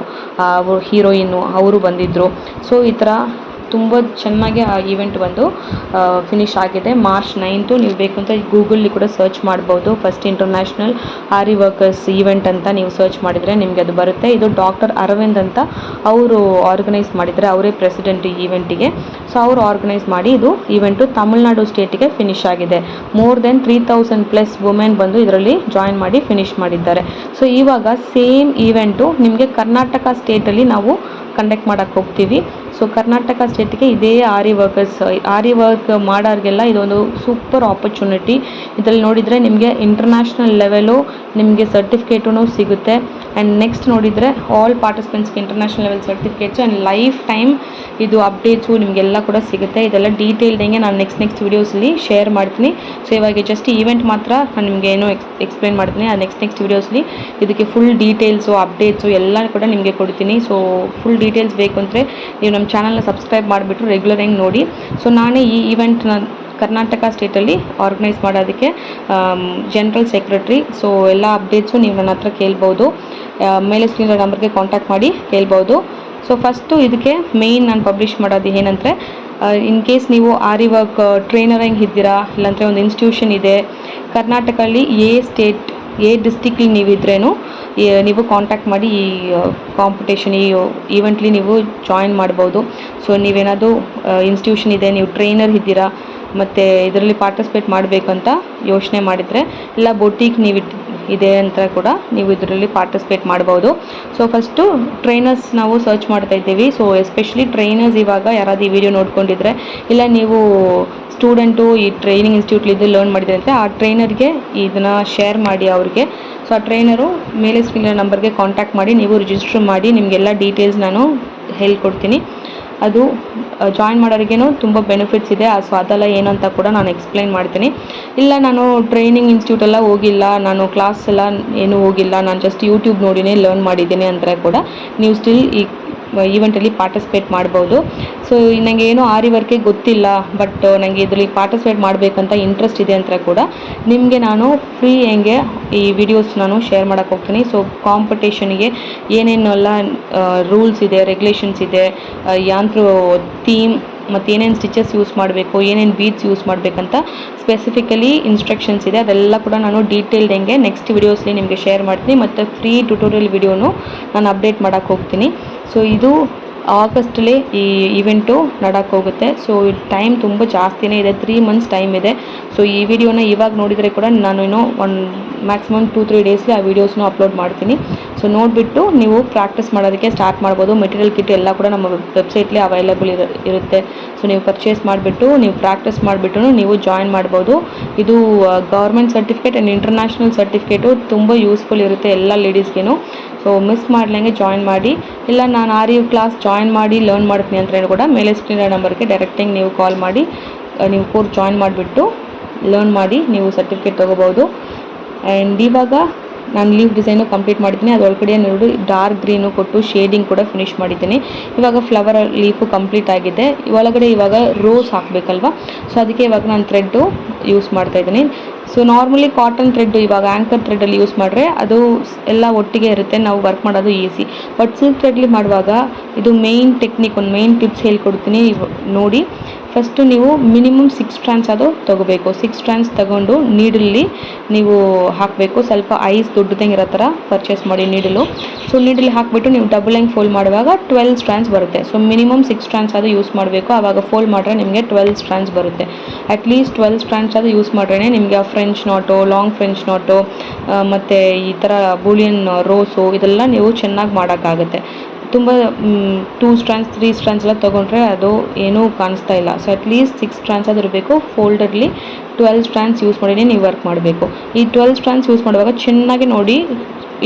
ಹೀರೋಯಿನ್ನು ಅವರು ಬಂದಿದ್ದರು. ಸೊ ಈ ಥರ ತುಂಬ ಚೆನ್ನಾಗಿ ಆ ಈವೆಂಟ್ ಬಂದು ಫಿನಿಷ್ ಆಗಿದೆ. ಮಾರ್ಚ್ 9 ನೀವು ಬೇಕು ಅಂತ ಗೂಗಲ್ಲಿ ಕೂಡ ಸರ್ಚ್ ಮಾಡ್ಬೋದು. ಫಸ್ಟ್ ಇಂಟರ್ನ್ಯಾಷನಲ್ ಆರಿ ವರ್ಕರ್ಸ್ ಈವೆಂಟ್ ಅಂತ ನೀವು ಸರ್ಚ್ ಮಾಡಿದರೆ ನಿಮಗೆ ಅದು ಬರುತ್ತೆ. ಇದು ಡಾಕ್ಟರ್ ಅರವಿಂದ್ ಅಂತ ಅವರು ಆರ್ಗನೈಸ್ ಮಾಡಿದರೆ, ಅವರೇ ಪ್ರೆಸಿಡೆಂಟ್ ಈ ಈವೆಂಟಿಗೆ. ಸೊ ಅವರು ಆರ್ಗನೈಸ್ ಮಾಡಿ ಇದು ಈವೆಂಟು ತಮಿಳ್ನಾಡು ಸ್ಟೇಟಿಗೆ ಫಿನಿಷ್ ಆಗಿದೆ. ಮೋರ್ ದೆನ್ 3000+ ವುಮೆನ್ ಬಂದು ಇದರಲ್ಲಿ ಜಾಯಿನ್ ಮಾಡಿ ಫಿನಿಷ್ ಮಾಡಿದ್ದಾರೆ. ಸೊ ಇವಾಗ ಸೇಮ್ ಈವೆಂಟು ನಿಮಗೆ ಕರ್ನಾಟಕ ಸ್ಟೇಟಲ್ಲಿ ನಾವು ಕಂಡಕ್ಟ್ ಮಾಡೋಕ್ಕೆ ಹೋಗ್ತೀವಿ. ಸೊ ಕರ್ನಾಟಕ ಸ್ಟೇಟಿಗೆ ಇದೇ ಆರಿ ವರ್ಕ್ ಮಾಡೋರಿಗೆಲ್ಲ ಇದೊಂದು ಸೂಪರ್ ಆಪರ್ಚುನಿಟಿ. ಇದರಲ್ಲಿ ನೋಡಿದರೆ ನಿಮಗೆ ಇಂಟರ್ನ್ಯಾಷನಲ್ ಲೆವೆಲು ನಿಮಗೆ ಸರ್ಟಿಫಿಕೇಟೂ ಸಿಗುತ್ತೆ. ಆ್ಯಂಡ್ ನೆಕ್ಸ್ಟ್ ನೋಡಿದರೆ ಆಲ್ ಪಾರ್ಟಿಸಿಪೆಂಟ್ಸ್ಗೆ international level certificates and life time ಇದು ಅಪ್ಡೇಟ್ಸು ನಿಮಗೆಲ್ಲ ಕೂಡ ಸಿಗುತ್ತೆ. ಇದೆಲ್ಲ ಡೀಟೇಲ್ಡಂಗೆ ನಾನು ನೆಕ್ಸ್ಟ್ ವೀಡಿಯೋಸಲ್ಲಿ ಶೇರ್ ಮಾಡ್ತೀನಿ. ಸೊ ಇವಾಗ ಜಸ್ಟ್ ಈವೆಂಟ್ ಮಾತ್ರ ನಾನು ನಿಮಗೆ ಏನೋ ಎಕ್ಸ್ಪ್ಲೇನ್ ಮಾಡ್ತೀನಿ. ಆ ನೆಕ್ಸ್ಟ್ ವೀಡಿಯೋಸಲ್ಲಿ ಇದಕ್ಕೆ ಫುಲ್ ಡೀಟೇಲ್ಸು, ಅಪ್ಡೇಟ್ಸು ಎಲ್ಲ ಕೂಡ ನಿಮಗೆ ಕೊಡ್ತೀನಿ. ಸೊ ಫುಲ್ ಡೀಟೇಲ್ಸ್ ಬೇಕು ಅಂದರೆ ನೀವು ನಮ್ಮ ಚಾನಲ್ನ ಸಬ್ಸ್ಕ್ರೈಬ್ ಮಾಡಿಬಿಟ್ಟು ರೆಗ್ಯುಲರ್ ಆಗಿ ನೋಡಿ. ಸೊ ನಾನೇ ಈ ಈವೆಂಟ್ನ ಕರ್ನಾಟಕ ಸ್ಟೇಟಲ್ಲಿ ಆರ್ಗನೈಸ್ ಮಾಡೋದಕ್ಕೆ ಜನರಲ್ ಸೆಕ್ರೆಟ್ರಿ. ಸೊ ಎಲ್ಲ ಅಪ್ಡೇಟ್ಸು ನೀವು ನನ್ನ ಹತ್ರ ಕೇಳ್ಬೋದು. ಮೇಲೆ ಸ್ಕ್ರೀನ್ ನಂಬರ್ಗೆ ಕಾಂಟ್ಯಾಕ್ಟ್ ಮಾಡಿ ಕೇಳ್ಬೋದು. ಸೊ ಫಸ್ಟು ಇದಕ್ಕೆ ಮೇಯ್ನ್ ನಾನು ಪಬ್ಲಿಷ್ ಮಾಡೋದು ಏನಂದರೆ, ಇನ್ ಕೇಸ್ ನೀವು ಆರಿ ವರ್ಕ್ ಟ್ರೈನರಿಂಗ್ ಇದ್ದೀರಾ, ಇಲ್ಲಾಂದರೆ ಒಂದು ಇನ್ಸ್ಟಿಟ್ಯೂಷನ್ ಇದೆ ಕರ್ನಾಟಕದಲ್ಲಿ, ಎ ಡಿಸ್ಟಿಕ್ಲಿ ನೀವಿದ್ರೇನು ನೀವು ಕಾಂಟ್ಯಾಕ್ಟ್ ಮಾಡಿ ಈ ಕಾಂಪಿಟೇಷನ್, ಈ ಈವೆಂಟ್ಲಿ ನೀವು ಜಾಯಿನ್ ಮಾಡ್ಬೋದು. ಸೊ ನೀವೇನಾದರೂ ಇನ್ಸ್ಟಿಟ್ಯೂಷನ್ ಇದೆ, ನೀವು ಟ್ರೈನರ್ ಇದ್ದೀರಾ ಮತ್ತು ಇದರಲ್ಲಿ ಪಾರ್ಟಿಸಿಪೇಟ್ ಮಾಡಬೇಕಂತ ಯೋಚನೆ ಮಾಡಿದರೆ, ಇಲ್ಲ ಬೊಟೀಕ್ ನೀವು ಇದೆ ಅಂತ ಕೂಡ ನೀವು ಇದರಲ್ಲಿ ಪಾರ್ಟಿಸಿಪೇಟ್ ಮಾಡ್ಬೋದು. ಸೊ ಫಸ್ಟು ಟ್ರೈನರ್ಸ್ ನಾವು ಸರ್ಚ್ ಮಾಡ್ತಾ ಇದ್ದೀವಿ. ಸೊ ಎಸ್ಪೆಷಲಿ ಟ್ರೈನರ್ಸ್ ಇವಾಗ ಯಾರಾದರೂ ಈ ವಿಡಿಯೋ ನೋಡ್ಕೊಂಡಿದ್ರೆ, ಇಲ್ಲ ನೀವು ಸ್ಟೂಡೆಂಟು ಈ ಟ್ರೈನಿಂಗ್ ಇನ್ಸ್ಟಿಟ್ಯೂಟ್ಲಿದ್ದು ಲರ್ನ್ ಮಾಡಿದ್ರೆ ಅಂದರೆ ಆ ಟ್ರೈನರ್ಗೆ ಇದನ್ನು ಶೇರ್ ಮಾಡಿ ಅವ್ರಿಗೆ. ಸೊ ಆ ಟ್ರೈನರು ಮೇಲೆ ಸ್ಕ್ರೀನ್ ನಂಬರ್ಗೆ ಕಾಂಟ್ಯಾಕ್ಟ್ ಮಾಡಿ ನೀವು ರಿಜಿಸ್ಟರ್ ಮಾಡಿ, ನಿಮಗೆಲ್ಲ ಡೀಟೇಲ್ಸ್ ನಾನು ಹೇಳ್ಕೊಡ್ತೀನಿ. ಅದು ಜಾಯಿನ್ ಮಾಡೋರಿಗೇನು ತುಂಬ ಬೆನಿಫಿಟ್ಸ್ ಇದೆ. ಸೊ ಅದೆಲ್ಲ ಏನು ಅಂತ ಕೂಡ ನಾನು ಎಕ್ಸ್ಪ್ಲೈನ್ ಮಾಡ್ತೀನಿ. ಇಲ್ಲ ನಾನು ಟ್ರೈನಿಂಗ್ ಇನ್ಸ್ಟಿಟ್ಯೂಟೆಲ್ಲ ಹೋಗಿಲ್ಲ, ನಾನು ಕ್ಲಾಸ್ ಎಲ್ಲ ಏನೂ ಹೋಗಿಲ್ಲ, ನಾನು ಜಸ್ಟ್ ಯೂಟ್ಯೂಬ್ ನೋಡಿನೇ ಲರ್ನ್ ಮಾಡಿದ್ದೀನಿ ಅಂದರೆ ಕೂಡ ನೀವು ಸ್ಟಿಲ್ ಈ ಈವೆಂಟಲ್ಲಿ ಪಾರ್ಟಿಸಿಪೇಟ್ ಮಾಡ್ಬೋದು. ಸೊ ನನಗೆ ಏನೋ ಆರಿ ವರ್ಕೇ ಗೊತ್ತಿಲ್ಲ, ಬಟ್ ನನಗೆ ಇದರಲ್ಲಿ ಪಾರ್ಟಿಸಿಪೇಟ್ ಮಾಡಬೇಕಂತ ಇಂಟ್ರೆಸ್ಟ್ ಇದೆ ಅಂತ ಕೂಡ ನಿಮಗೆ ನಾನು ಫ್ರೀ ಹೆಂಗೆ ಈ ವಿಡಿಯೋಸ್ ನಾನು ಶೇರ್ ಮಾಡೋಕ್ಕೆ ಹೋಗ್ತೀನಿ. ಸೊ ಕಾಂಪಿಟೇಷನ್ಗೆ ಏನೇನೆಲ್ಲ ರೂಲ್ಸ್ ಇದೆ, ರೆಗ್ಯುಲೇಷನ್ಸ್ ಇದೆ, ಯಾಂತ್ರು ಥೀಮ್ ಮತ್ತು ಏನೇನು ಸ್ಟಿಚಸ್ ಯೂಸ್ ಮಾಡಬೇಕು, ಏನೇನು ಬೀಡ್ಸ್ ಯೂಸ್ ಮಾಡಬೇಕಂತ ಸ್ಪೆಸಿಫಿಕಲಿ ಇನ್ಸ್ಟ್ರಕ್ಷನ್ಸ್ ಇದೆ. ಅದೆಲ್ಲ ಕೂಡ ನಾನು ಡೀಟೇಲ್ಡ್ ಹೆಂಗೆ ನೆಕ್ಸ್ಟ್ ವಿಡಿಯೋಸ್ಲಿ ನಿಮಗೆ ಶೇರ್ ಮಾಡ್ತೀನಿ. ಮತ್ತು ಫ್ರೀ ಟ್ಯುಟೋರಿಯಲ್ ವಿಡಿಯೋನು ನಾನು ಅಪ್ಡೇಟ್ ಮಾಡೋಕ್ಕೆ ಹೋಗ್ತೀನಿ. ಸೊ ಇದು ಆಗಸ್ಟಲ್ಲಿ ಈ ಇವೆಂಟು ನಡಕ್ಕೆ ಹೋಗುತ್ತೆ. ಸೊ ಟೈಮ್ ತುಂಬ ಜಾಸ್ತಿನೇ ಇದೆ, 3 months ಟೈಮ್ ಇದೆ. ಸೊ ಈ ವಿಡಿಯೋನ ಇವಾಗ ನೋಡಿದರೆ ಕೂಡ ನಾನು ಇನ್ನೂ ಮ್ಯಾಕ್ಸಿಮಮ್ 2-3 ಡೇಸ್ಲಿ ಆ ವೀಡಿಯೋಸ್ನ ಅಪ್ಲೋಡ್ ಮಾಡ್ತೀನಿ. ಸೊ ನೋಡಿಬಿಟ್ಟು ನೀವು ಪ್ರಾಕ್ಟೀಸ್ ಮಾಡೋದಕ್ಕೆ ಸ್ಟಾರ್ಟ್ ಮಾಡ್ಬೋದು. ಮೆಟೀರಿಯಲ್ ಕಿಟ್ ಎಲ್ಲ ಕೂಡ ನಮ್ಮ ವೆಬ್ಸೈಟ್ಲಿ ಅವೈಲೇಬಲ್ ಇರುತ್ತೆ. ಸೊ ನೀವು ಪರ್ಚೇಸ್ ಮಾಡಿಬಿಟ್ಟು ನೀವು ಪ್ರಾಕ್ಟೀಸ್ ಮಾಡಿಬಿಟ್ಟು ನೀವು ಜಾಯಿನ್ ಮಾಡ್ಬೋದು. ಇದು government certificate and international certificate ತುಂಬ ಯೂಸ್ಫುಲ್ ಇರುತ್ತೆ ಎಲ್ಲ ಲೇಡೀಸ್ಗೇನು. ಸೊ ಮಿಸ್ ಮಾಡ್ದಂಗೆ ಜಾಯಿನ್ ಮಾಡಿ. ಇಲ್ಲ ನಾನು ಆರಿ ಕ್ಲಾಸ್ ಜಾಯಿನ್ ಮಾಡಿ ಲರ್ನ್ ಮಾಡ್ತೀನಿ ಅಂತ ಹೇಳಿ ಕೂಡ ಮೇಲೆ ಸ್ಕ್ರೀನ್ ನಂಬರ್ಗೆ ಡೈರೆಕ್ಟಾಗಿ ನೀವು ಕಾಲ್ ಮಾಡಿ ನೀವು ಕೋರ್ಸ್ ಜಾಯಿನ್ ಮಾಡಿಬಿಟ್ಟು ಲರ್ನ್ ಮಾಡಿ ನೀವು ಸರ್ಟಿಫಿಕೇಟ್ ತೊಗೋಬೋದು. ಆ್ಯಂಡ್ ಇವಾಗ ನಾನು ಲೀಫ್ ಡಿಸೈನು ಕಂಪ್ಲೀಟ್ ಮಾಡಿದ್ದೀನಿ. ಅದರೊಳಗಡೆ ನೋಡಿ ಡಾರ್ಕ್ ಗ್ರೀನು ಕೊಟ್ಟು ಶೇಡಿಂಗ್ ಕೂಡ ಫಿನಿಷ್ ಮಾಡಿದ್ದೀನಿ. ಇವಾಗ ಫ್ಲವರ್ ಲೀಫು ಕಂಪ್ಲೀಟ್ ಆಗಿದೆ. ಒಳಗಡೆ ಇವಾಗ ರೋಸ್ ಹಾಕಬೇಕಲ್ವ, ಸೊ ಅದಕ್ಕೆ ಇವಾಗ ನಾನು ಥ್ರೆಡ್ಡು ಯೂಸ್ ಮಾಡ್ತಾಯಿದ್ದೀನಿ. ಸೊ ನಾರ್ಮಲಿ ಕಾಟನ್ ಥ್ರೆಡ್ ಇವಾಗ ಆ್ಯಂಕರ್ ಥ್ರೆಡ್ಡಲ್ಲಿ ಯೂಸ್ ಮಾಡಿದ್ರೆ ಅದು ಎಲ್ಲ ಒಟ್ಟಿಗೆ ಇರುತ್ತೆ, ನಾವು ವರ್ಕ್ ಮಾಡೋದು ಈಸಿ. ಬಟ್ ಸಿಲ್ಕ್ ಥ್ರೆಡ್ಲಿ ಮಾಡುವಾಗ ಇದು ಮೇಯ್ನ್ ಟೆಕ್ನಿಕ್, ಒಂದು ಮೇಯ್ನ್ ಟಿಪ್ಸ್ ಹೇಳ್ಕೊಡ್ತೀನಿ ನೋಡಿ. ಫಸ್ಟು ನೀವು ಮಿನಿಮಮ್ 6 strands ಅದು ತೊಗೋಬೇಕು. 6 strands ತಗೊಂಡು ನೀಡಲ್ಲಿ ನೀವು ಹಾಕಬೇಕು. ಸ್ವಲ್ಪ ಐಸ್ ದೊಡ್ಡದಂಗೆ ಇರೋ ಥರ ಪರ್ಚೇಸ್ ಮಾಡಿ ನೀಡಲು. ಸೊ ನೀಡಲ್ಲಿ ಹಾಕಿಬಿಟ್ಟು ನೀವು ಡಬಲ್ ಹೆಂಗೆ ಫೋಲ್ಡ್ ಮಾಡುವಾಗ 12 strands ಬರುತ್ತೆ. ಸೊ ಮಿನಿಮಮ್ 6 strands ಅದು ಯೂಸ್ ಮಾಡಬೇಕು. ಆವಾಗ ಫೋಲ್ಡ್ ಮಾಡಿದ್ರೆ ನಿಮಗೆ 12 strands ಬರುತ್ತೆ. ಅಟ್ಲೀಸ್ಟ್ 12 strands ಅದು ಯೂಸ್ ಮಾಡ್ರೇ ನಿಮಗೆ ಆ ಫ್ರೆಂಚ್ ನಾಟು, ಲಾಂಗ್ ಫ್ರೆಂಚ್ ನಾಟು ಮತ್ತು ಈ ಥರ ಬೂಲಿಯನ್ ರೋಸು ಇದೆಲ್ಲ ನೀವು ಚೆನ್ನಾಗಿ ಮಾಡೋಕ್ಕಾಗುತ್ತೆ. ತುಂಬ 2 strands 3 strands ಎಲ್ಲ ತೊಗೊಂಡ್ರೆ ಅದು ಏನೂ ಕಾಣಿಸ್ತಾ ಇಲ್ಲ. ಸೊ ಅಟ್ಲೀಸ್ಟ್ 6 strands ಅದು ಇರಬೇಕು. ಫೋಲ್ಡರ್ಲಿ 12 strands ಯೂಸ್ ಮಾಡಿನೇ ನೀವು ವರ್ಕ್ ಮಾಡಬೇಕು. ಈ 12 strands ಯೂಸ್ ಮಾಡುವಾಗ ಚೆನ್ನಾಗಿ ನೋಡಿ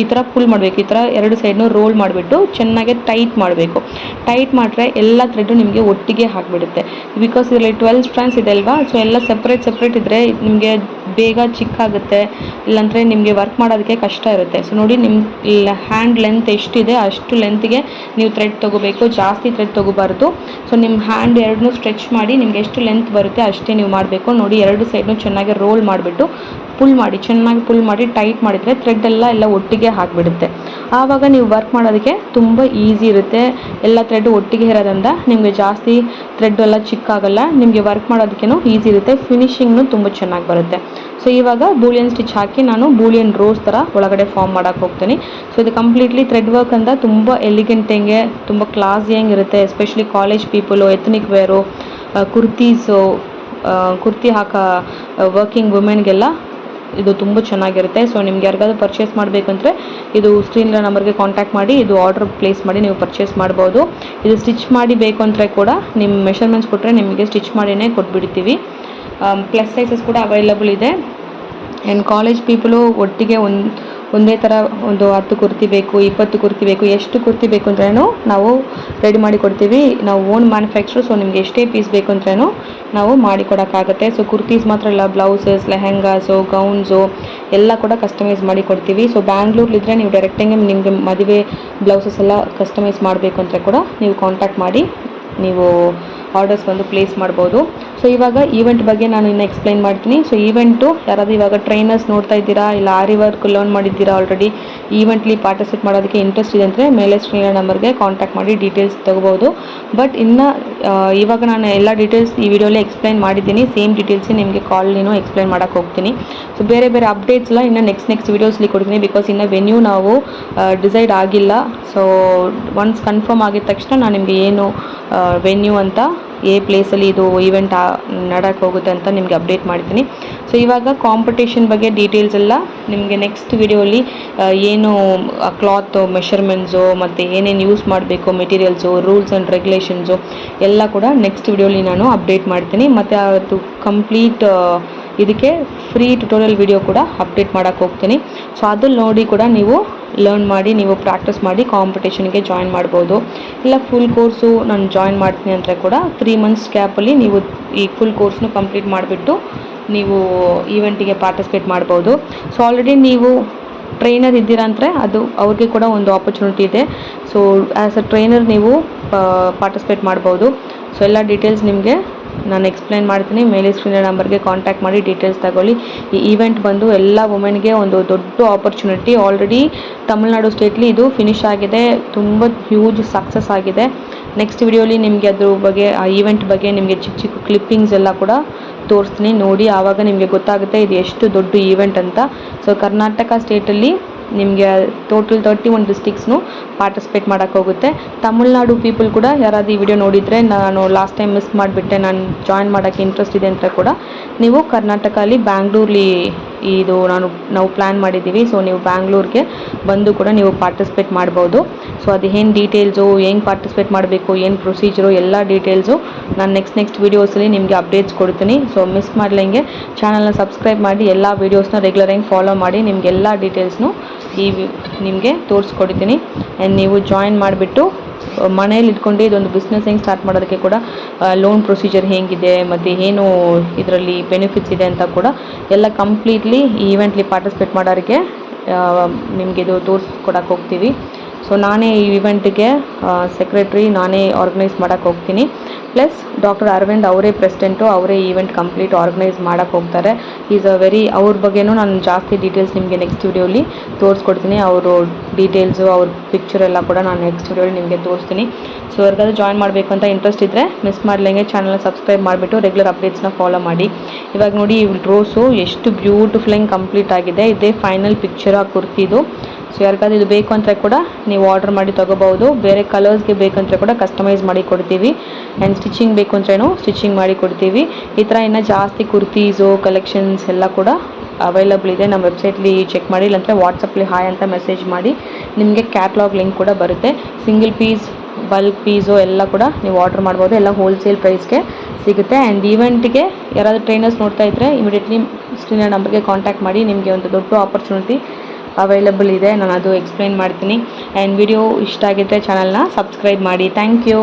ಈ ಥರ ಫುಲ್ ಮಾಡಬೇಕು. ಈ ಥರ 2 ಸೈಡ್ನೂ ರೋಲ್ ಮಾಡಿಬಿಟ್ಟು ಚೆನ್ನಾಗಿ ಟೈಟ್ ಮಾಡಬೇಕು. ಟೈಟ್ ಮಾಡಿದ್ರೆ ಎಲ್ಲ ಥ್ರೆಡ್ಡು ನಿಮಗೆ ಒಟ್ಟಿಗೆ ಹಾಕಿಬಿಡುತ್ತೆ. ಬಿಕಾಸ್ ಇದರಲ್ಲಿ 12 strands ಇದೆ ಅಲ್ವಾ, ಸೊ ಎಲ್ಲ ಸಪ್ರೇಟ್ ಇದ್ದರೆ ನಿಮಗೆ ಬೇಗ ಚಿಕ್ಕಾಗುತ್ತೆ, ಇಲ್ಲಾಂದರೆ ನಿಮಗೆ ವರ್ಕ್ ಮಾಡೋದಕ್ಕೆ ಕಷ್ಟ ಇರುತ್ತೆ. ಸೊ ನೋಡಿ ನಿಮ್ಮ ಹ್ಯಾಂಡ್ ಲೆಂತ್ ಎಷ್ಟಿದೆ ಅಷ್ಟು ಲೆಂತ್ಗೆ ನೀವು ಥ್ರೆಡ್ ತೊಗೋಬೇಕು, ಜಾಸ್ತಿ ಥ್ರೆಡ್ ತೊಗೋಬಾರ್ದು. ಸೊ ನಿಮ್ಮ ಹ್ಯಾಂಡ್ ಎರಡನ್ನೂ ಸ್ಟ್ರೆಚ್ ಮಾಡಿ ನಿಮಗೆ ಎಷ್ಟು ಲೆಂತ್ ಬರುತ್ತೆ ಅಷ್ಟೇ ನೀವು ಮಾಡಬೇಕು. ನೋಡಿ 2 ಸೈಡ್ನೂ ಚೆನ್ನಾಗಿ ರೋಲ್ ಮಾಡಿಬಿಟ್ಟು ಚೆನ್ನಾಗಿ ಪುಲ್ ಮಾಡಿ ಟೈಟ್ ಮಾಡಿದರೆ ಥ್ರೆಡ್ ಎಲ್ಲ ಒಟ್ಟಿಗೆ ಹಾಕಿಬಿಡುತ್ತೆ. ಆವಾಗ ನೀವು ವರ್ಕ್ ಮಾಡೋದಕ್ಕೆ ತುಂಬ ಈಸಿ ಇರುತ್ತೆ. ಎಲ್ಲ ಥ್ರೆಡ್ ಒಟ್ಟಿಗೆ ಇರೋದ್ರಿಂದ ನಿಮಗೆ ಜಾಸ್ತಿ ಥ್ರೆಡ್ ಎಲ್ಲ ಚಿಕ್ಕಾಗಲ್ಲ, ನಿಮಗೆ ವರ್ಕ್ ಮಾಡೋದಕ್ಕೇನು ಈಸಿ ಇರುತ್ತೆ. ಫಿನಿಶಿಂಗ್ನು ತುಂಬ ಚೆನ್ನಾಗಿ ಬರುತ್ತೆ. ಸೊ ಇವಾಗ ಬೂಲಿಯನ್ ಸ್ಟಿಚ್ ಹಾಕಿ ನಾನು ಬೂಲಿಯನ್ ರೋಸ್ ಥರ ಒಳಗಡೆ ಫಾರ್ಮ್ ಮಾಡೋಕ್ಕೆ ಹೋಗ್ತೀನಿ. ಸೊ ಇದು ಕಂಪ್ಲೀಟ್ಲಿ ಥ್ರೆಡ್ ವರ್ಕ್ ಅಂತ ತುಂಬ ಎಲಿಗೆಂಟಂಗೆ ತುಂಬ ಕ್ಲಾಸಿಯಂಗೆ ಇರುತ್ತೆ. Especially college people, ethnic wear, kurti ಹಾಕೋ ವರ್ಕಿಂಗ್ ವುಮೆನ್ಗೆಲ್ಲ ಇದು ತುಂಬ ಚೆನ್ನಾಗಿರುತ್ತೆ. ಸೊ ನಿಮ್ಗೆ ಯಾರಿಗಾದ್ರೂ ಪರ್ಚೇಸ್ ಮಾಡಬೇಕಂದ್ರೆ ಇದು ಸ್ಕ್ರೀನ್ ನಂಬರ್ಗೆ ಕಾಂಟ್ಯಾಕ್ಟ್ ಮಾಡಿ ಇದು ಆರ್ಡರ್ ಪ್ಲೇಸ್ ಮಾಡಿ ನೀವು ಪರ್ಚೇಸ್ ಮಾಡ್ಬೋದು. ಇದು ಸ್ಟಿಚ್ ಮಾಡಿ ಬೇಕು ಅಂದರೆ ಕೂಡ ನಿಮ್ಮ ಮೆಷರ್ಮೆಂಟ್ಸ್ ಕೊಟ್ಟರೆ ನಿಮಗೆ ಸ್ಟಿಚ್ ಮಾಡಿನೇ ಕೊಟ್ಬಿಡ್ತೀವಿ. ಪ್ಲಸ್ ಸೈಜಸ್ ಕೂಡ ಅವೈಲಬಲ್ ಇದೆ. ಆ್ಯಂಡ್ ಕಾಲೇಜ್ ಪೀಪಲು ಒಟ್ಟಿಗೆ ಒಂದೇ ಥರ ಒಂದು 10 ಕುರ್ತಿ ಬೇಕು, 20 ಕುರ್ತಿ ಬೇಕು, ಎಷ್ಟು ಕುರ್ತಿ ಬೇಕು ಅಂದ್ರೂ ನಾವು ರೆಡಿ ಮಾಡಿ ಕೊಡ್ತೀವಿ. ನಾವು ಓನ್ ಮ್ಯಾನುಫ್ಯಾಕ್ಚರ್. ಸೊ ನಿಮಗೆ ಎಷ್ಟೇ ಪೀಸ್ ಬೇಕು ಅಂದ್ರೂ ನಾವು ಮಾಡಿಕೊಡೋಕ್ಕಾಗತ್ತೆ. ಸೊ ಕುರ್ತೀಸ್ ಮಾತ್ರ ಇಲ್ಲ, ಬ್ಲೌಸಸ್, ಲೆಹೆಂಗಾಸು, ಗೌನ್ಸು ಎಲ್ಲ ಕೂಡ ಕಸ್ಟಮೈಸ್ ಮಾಡಿ ಕೊಡ್ತೀವಿ. ಸೊ ಬ್ಯಾಂಗ್ಳೂರ್ಲಿದ್ದರೆ ನೀವು ಡೈರೆಕ್ಟಾಗಿ ನಿಮಗೆ ಮದುವೆ ಬ್ಲೌಸಸ್ ಎಲ್ಲ ಕಸ್ಟಮೈಸ್ ಮಾಡಬೇಕು ಅಂತ ಕೂಡ ನೀವು ಕಾಂಟ್ಯಾಕ್ಟ್ ಮಾಡಿ ನೀವು ಆರ್ಡರ್ಸ್ ಬಂದು ಪ್ಲೇಸ್ ಮಾಡ್ಬೋದು. ಸೊ ಇವಾಗ ಈವೆಂಟ್ ಬಗ್ಗೆ ನಾನು ಇನ್ನು ಎಕ್ಸ್ಪ್ಲೈನ್ ಮಾಡ್ತೀನಿ. ಸೊ ಈವೆಂಟು ಯಾರಾದರೂ ಇವಾಗ ಟ್ರೈನರ್ಸ್ ನೋಡ್ತಾ ಇದ್ದೀರಾ, ಇಲ್ಲ ಆರಿ ವರ್ಕ್ ಲರ್ನ್ ಮಾಡಿದ್ದೀರಾ, ಆಲ್ರೆಡಿ ಈವೆಂಟ್ಲಿ ಪಾರ್ಟಿಸಿಪೇಟ್ ಮಾಡೋದಕ್ಕೆ ಇಂಟ್ರೆಸ್ಟ್ ಇದೆ ಅಂದರೆ ಮೇಲೆ ಸ್ಕ್ರೀನ್ ನಂಬರ್ಗೆ ಕಾಂಟ್ಯಾಕ್ಟ್ ಮಾಡಿ ಡೀಟೇಲ್ಸ್ ತೊಗೋಬೋದು. ಬಟ್ ಇನ್ನು ಇವಾಗ ನಾನು ಎಲ್ಲ ಡೀಟೇಲ್ಸ್ ಈ ವಿಡಿಯೋಲಿ ಎಕ್ಸ್ಪ್ಲೈನ್ ಮಾಡಿದ್ದೀನಿ. ಸೇಮ್ ಡೀಟೇಲ್ಸ್ ನಿಮಗೆ ಕಾಲ್ನೂ ಎಕ್ಸ್ಪ್ಲೈನ್ ಮಾಡೋಕ್ಕೆ ಹೋಗ್ತೀನಿ. ಸೊ ಬೇರೆ ಬೇರೆ ಅಪ್ಡೇಟ್ಸ್ಲ ಇನ್ನು ನೆಕ್ಸ್ಟ್ ವೀಡಿಯೋಸ್ಲಿ ಕೊಡ್ತೀನಿ. ಬಿಕಾಸ್ ಇನ್ನು ವೆನ್ಯೂ ನಾವು ಡಿಸೈಡ್ ಆಗಿಲ್ಲ. ಸೊ ಒನ್ಸ್ ಕನ್ಫರ್ಮ್ ಆಗಿದ ತಕ್ಷಣ ನಾನು ನಿಮಗೆ ಏನು ವೆನ್ಯೂ ಅಂತ ಪ್ಲೇಸಲ್ಲಿ ಇದು ಈವೆಂಟ್ ನಡಕ್ಕೆ ಹೋಗುತ್ತೆ ಅಂತ ನಿಮಗೆ ಅಪ್ಡೇಟ್ ಮಾಡ್ತೀನಿ. ಸೊ ಇವಾಗ ಕಾಂಪಿಟೇಷನ್ ಬಗ್ಗೆ ಡೀಟೇಲ್ಸ್ ಎಲ್ಲ ನಿಮಗೆ ನೆಕ್ಸ್ಟ್ ವಿಡಿಯೋಲಿ ಏನು ಕ್ಲಾತ್ ಮೆಷರ್ಮೆಂಟ್ಸು ಮತ್ತು ಏನೇನು ಯೂಸ್ ಮಾಡಬೇಕು, ಮೆಟೀರಿಯಲ್ಸು, ರೂಲ್ಸ್ ಆ್ಯಂಡ್ ರೆಗ್ಯುಲೇಷನ್ಸು ಎಲ್ಲ ಕೂಡ ನೆಕ್ಸ್ಟ್ ವಿಡಿಯೋಲಿ ನಾನು ಅಪ್ಡೇಟ್ ಮಾಡ್ತೀನಿ. ಮತ್ತು ಅದು ಕಂಪ್ಲೀಟ್ ಇದಕ್ಕೆ ಫ್ರೀ ಟ್ಯುಟೋರಿಯಲ್ ವಿಡಿಯೋ ಕೂಡ ಅಪ್ಡೇಟ್ ಮಾಡೋಕ್ಕೆ ಹೋಗ್ತೀನಿ. ಸೊ ಅದಲ್ಲಿ ನೋಡಿ ಕೂಡ ನೀವು ಲರ್ನ್ ಮಾಡಿ, ನೀವು ಪ್ರಾಕ್ಟೀಸ್ ಮಾಡಿ ಕಾಂಪಿಟೇಷನ್ಗೆ ಜಾಯಿನ್ ಮಾಡ್ಬೋದು. ಇಲ್ಲ ಫುಲ್ ಕೋರ್ಸು ನಾನು ಜಾಯಿನ್ ಮಾಡ್ತೀನಿ ಅಂದರೆ ಕೂಡ 3 months ಗ್ಯಾಪಲ್ಲಿ ನೀವು ಈ ಫುಲ್ ಕೋರ್ಸ್ನು ಕಂಪ್ಲೀಟ್ ಮಾಡಿಬಿಟ್ಟು ನೀವು ಈವೆಂಟಿಗೆ ಪಾರ್ಟಿಸಿಪೇಟ್ ಮಾಡ್ಬೋದು. ಸೊ ಆಲ್ರೆಡಿ ನೀವು ಟ್ರೈನರ್ ಇದ್ದೀರಾ ಅಂದರೆ ಅದು ಅವ್ರಿಗೆ ಕೂಡ ಒಂದು ಆಪರ್ಚುನಿಟಿ ಇದೆ. ಸೊ ಆ್ಯಸ್ ಅ ಟ್ರೈನರ್ ನೀವು ಪಾರ್ಟಿಸಿಪೇಟ್ ಮಾಡ್ಬೋದು. ಸೊ ಎಲ್ಲ ಡೀಟೇಲ್ಸ್ ನಿಮಗೆ ನಾನು ಎಕ್ಸ್ಪ್ಲೈನ್ ಮಾಡ್ತೀನಿ. ಮೇಲೆ ಸ್ಕ್ರೀನ್ ನಂಬರ್ಗೆ ಕಾಂಟ್ಯಾಕ್ಟ್ ಮಾಡಿ ಡೀಟೇಲ್ಸ್ ತಗೊಳ್ಳಿ. ಈ ಈವೆಂಟ್ ಬಂದು ಎಲ್ಲ ವುಮೆನ್ಗೆ ಒಂದು ದೊಡ್ಡ ಆಪರ್ಚುನಿಟಿ. ಆಲ್ರೆಡಿ ತಮಿಳ್ನಾಡು ಸ್ಟೇಟ್ಲಿ ಇದು ಫಿನಿಶ್ ಆಗಿದೆ, ತುಂಬ ಹ್ಯೂಜ್ ಸಕ್ಸಸ್ ಆಗಿದೆ. ನೆಕ್ಸ್ಟ್ ವಿಡಿಯೋಲಿ ನಿಮಗೆ ಅದ್ರ ಬಗ್ಗೆ, ಆ ಈವೆಂಟ್ ಬಗ್ಗೆ ನಿಮಗೆ ಚಿಕ್ಕ ಚಿಕ್ಕ ಕ್ಲಿಪ್ಪಿಂಗ್ಸ್ ಎಲ್ಲ ಕೂಡ ತೋರಿಸ್ತೀನಿ. ನೋಡಿ ಆವಾಗ ನಿಮಗೆ ಗೊತ್ತಾಗುತ್ತೆ ಇದು ಎಷ್ಟು ದೊಡ್ಡ ಈವೆಂಟ್ ಅಂತ. ಸೊ ಕರ್ನಾಟಕ ಸ್ಟೇಟಲ್ಲಿ ನಿಮಗೆ ಟೋಟಲ್ 31 ಡಿಸ್ಟಿಕ್ಸ್ನು ಪಾರ್ಟಿಸಿಪೇಟ್ ಮಾಡೋಕ್ಕೆ ಹೋಗುತ್ತೆ. ತಮಿಳ್ನಾಡು ಪೀಪಲ್ ಕೂಡ ಯಾರಾದರೂ ಈ ವಿಡಿಯೋ ನೋಡಿದರೆ, ನಾನು ಲಾಸ್ಟ್ ಟೈಮ್ ಮಿಸ್ ಮಾಡಿಬಿಟ್ಟೆ, ನಾನು ಜಾಯಿನ್ ಮಾಡೋಕ್ಕೆ ಇಂಟ್ರೆಸ್ಟ್ ಇದೆ ಅಂತ ಕೂಡ ನೀವು ಕರ್ನಾಟಕಲ್ಲಿ ಬ್ಯಾಂಗ್ಳೂರ್ಲಿ ಇದು ನಾವು ಪ್ಲ್ಯಾನ್ ಮಾಡಿದ್ದೀವಿ. ಸೊ ನೀವು ಬ್ಯಾಂಗ್ಳೂರ್ಗೆ ಬಂದು ಕೂಡ ನೀವು ಪಾರ್ಟಿಸಿಪೇಟ್ ಮಾಡ್ಬೋದು. ಸೊ ಅದು ಏನು ಡೀಟೇಲ್ಸು, ಹೆಂಗೆ ಪಾರ್ಟಿಸಿಪೇಟ್ ಮಾಡಬೇಕು, ಏನು ಪ್ರೊಸೀಜರು, ಎಲ್ಲ ಡೀಟೇಲ್ಸು ನಾನು ನೆಕ್ಸ್ಟ್ ವೀಡಿಯೋಸಲ್ಲಿ ನಿಮಗೆ ಅಪ್ಡೇಟ್ಸ್ ಕೊಡ್ತೀನಿ. ಸೊ ಮಿಸ್ ಮಾಡಲಂಗೆ ಚಾನಲ್ನ ಸಬ್ಸ್ಕ್ರೈಬ್ ಮಾಡಿ ಎಲ್ಲ ವೀಡಿಯೋಸ್ನ ರೆಗ್ಯುಲರಾಗಿ ಫಾಲೋ ಮಾಡಿ. ನಿಮಗೆಲ್ಲ ಡೀಟೇಲ್ಸ್ನು ನಿಮಗೆ ತೋರಿಸ್ಕೊಡ್ತೀನಿ. ಆ್ಯಂಡ್ ನೀವು ಜಾಯಿನ್ ಮಾಡಿಬಿಟ್ಟು ಮನೇಲಿ ಇಟ್ಕೊಂಡು ಇದೊಂದು ಬಿಸ್ನೆಸ್ ಹೆಂಗೆ ಸ್ಟಾರ್ಟ್ ಮಾಡೋದಕ್ಕೆ ಕೂಡ ಲೋನ್ ಪ್ರೊಸೀಜರ್ ಹೇಗಿದೆ ಮತ್ತು ಏನು ಇದರಲ್ಲಿ ಬೆನಿಫಿಟ್ಸ್ ಇದೆ ಅಂತ ಕೂಡ ಎಲ್ಲ ಕಂಪ್ಲೀಟ್ಲಿ ಈ ಈವೆಂಟ್ಲಿ ಪಾರ್ಟಿಸಿಪೇಟ್ ಮಾಡೋರಿಗೆ ನಿಮಗೆ ಇದು ತೋರಿಸ್ಕೊಡಕ್ಕೆ ಹೋಗ್ತೀವಿ. ಸೊ ನಾನೇ ಈ ಈವೆಂಟಿಗೆ ಸೆಕ್ರೆಟ್ರಿ, ನಾನೇ ಆರ್ಗನೈಸ್ ಮಾಡೋಕ್ಕೆ ಹೋಗ್ತೀನಿ. ಪ್ಲಸ್ ಡಾಕ್ಟರ್ ಅರವಿಂದ್ ಅವರೇ ಪ್ರೆಸಿಡೆಂಟು, ಅವರೇ ಈವೆಂಟ್ ಕಂಪ್ಲೀಟ್ ಆರ್ಗನೈಸ್ ಮಾಡೋಕ್ಕೆ ಹೋಗ್ತಾರೆ. ಅವ್ರ ಬಗ್ಗೆನೂ ನಾನು ಜಾಸ್ತಿ ಡೀಟೇಲ್ಸ್ ನಿಮಗೆ ನೆಕ್ಸ್ಟ್ ವಿಡಿಯೋಲಿ ತೋರಿಸ್ಕೊಡ್ತೀನಿ. ಅವರು ಡೀಟೇಲ್ಸು, ಅವ್ರ ಪಿಕ್ಚರ್ ಎಲ್ಲ ಕೂಡ ನಾನು ನೆಕ್ಸ್ಟ್ ವಿಡಿಯೋಲಿ ನಿಮಗೆ ತೋರಿಸ್ತೀನಿ. ಸೊ ಯಾರಿಗಾದ್ರೂ ಜಾಯಿನ್ ಮಾಡಬೇಕು ಅಂತ ಇಂಟ್ರೆಸ್ಟ್ ಇದ್ದರೆ ಮಿಸ್ ಮಾಡಲಂಗೆ ಚಾನಲ್ನ ಸಬ್ಸ್ಕ್ರೈಬ್ ಮಾಡಿಬಿಟ್ಟು ರೆಗ್ಯುಲರ್ ಅಪ್ಡೇಟ್ಸ್ನ ಫಾಲೋ ಮಾಡಿ. ಇವಾಗ ನೋಡಿ ಈ ಡ್ರೋಸು ಎಷ್ಟು ಬ್ಯೂಟಿಫುಲ್ಲಾಗಿ ಕಂಪ್ಲೀಟ್ ಆಗಿದೆ. ಇದೇ ಫೈನಲ್ ಪಿಕ್ಚರ್ ಆ ಕುರ್ತಿದು. ಸೊ ಯಾರಿಗಾದ್ರೂ ಇದು ಬೇಕು ಅಂದರೆ ಕೂಡ ನೀವು ಆರ್ಡರ್ ಮಾಡಿ ತೊಗೋಬೋದು. ಬೇರೆ ಕಲರ್ಸ್ಗೆ ಬೇಕಂದರೆ ಕೂಡ ಕಸ್ಟಮೈಸ್ ಮಾಡಿ ಕೊಡ್ತೀವಿ. ಆ್ಯಂಡ್ ಸ್ಟಿಚಿಂಗ್ ಬೇಕು ಅಂದ್ರೂ ಸ್ಟಿಚಿಂಗ್ ಮಾಡಿ ಕೊಡ್ತೀವಿ. ಈ ಥರ ಇನ್ನೂ ಜಾಸ್ತಿ ಕುರ್ತೀಸು ಕಲೆಕ್ಷನ್ಸ್ ಎಲ್ಲ ಕೂಡ ಅವೈಲಬಲ್ ಇದೆ. ನಮ್ಮ ವೆಬ್ಸೈಟ್ಲಿ ಚೆಕ್ ಮಾಡಿ, ಇಲ್ಲಾಂದರೆ ವಾಟ್ಸಪ್ಪಲ್ಲಿ ಹಾಯ್ ಅಂತ ಮೆಸೇಜ್ ಮಾಡಿ. ನಿಮಗೆ ಕ್ಯಾಟ್ಲಾಗ್ ಲಿಂಕ್ ಕೂಡ ಬರುತ್ತೆ. ಸಿಂಗಲ್ ಪೀಸ್, ಬಲ್ಕ್ ಪೀಸು ಎಲ್ಲ ಕೂಡ ನೀವು ಆರ್ಡರ್ ಮಾಡ್ಬೋದು. ಎಲ್ಲ ಹೋಲ್ಸೇಲ್ ಪ್ರೈಸ್ಗೆ ಸಿಗುತ್ತೆ. ಆ್ಯಂಡ್ ಈವೆಂಟ್ಗೆ ಯಾರಾದರೂ ಟ್ರೈನರ್ಸ್ ನೋಡ್ತಾ ಇದ್ದರೆ ಇಮಿಡಿಯೇಟ್ಲಿ ಸ್ಕ್ರೀನ್ ನಂಬರ್ಗೆ ಕಾಂಟ್ಯಾಕ್ಟ್ ಮಾಡಿ. ನಿಮಗೆ ಒಂದು ದೊಡ್ಡ ಆಪರ್ಚುನಿಟಿ ಅವೈಲಬಲ್ ಇದೆ, ನಾನು ಅದು ಎಕ್ಸ್ಪ್ಲೈನ್ ಮಾಡ್ತೀನಿ. ಆ್ಯಂಡ್ ವಿಡಿಯೋ ಇಷ್ಟ ಆಗಿದ್ದರೆ ಚಾನಲ್ನ ಸಬ್ಸ್ಕ್ರೈಬ್ ಮಾಡಿ. Thank you.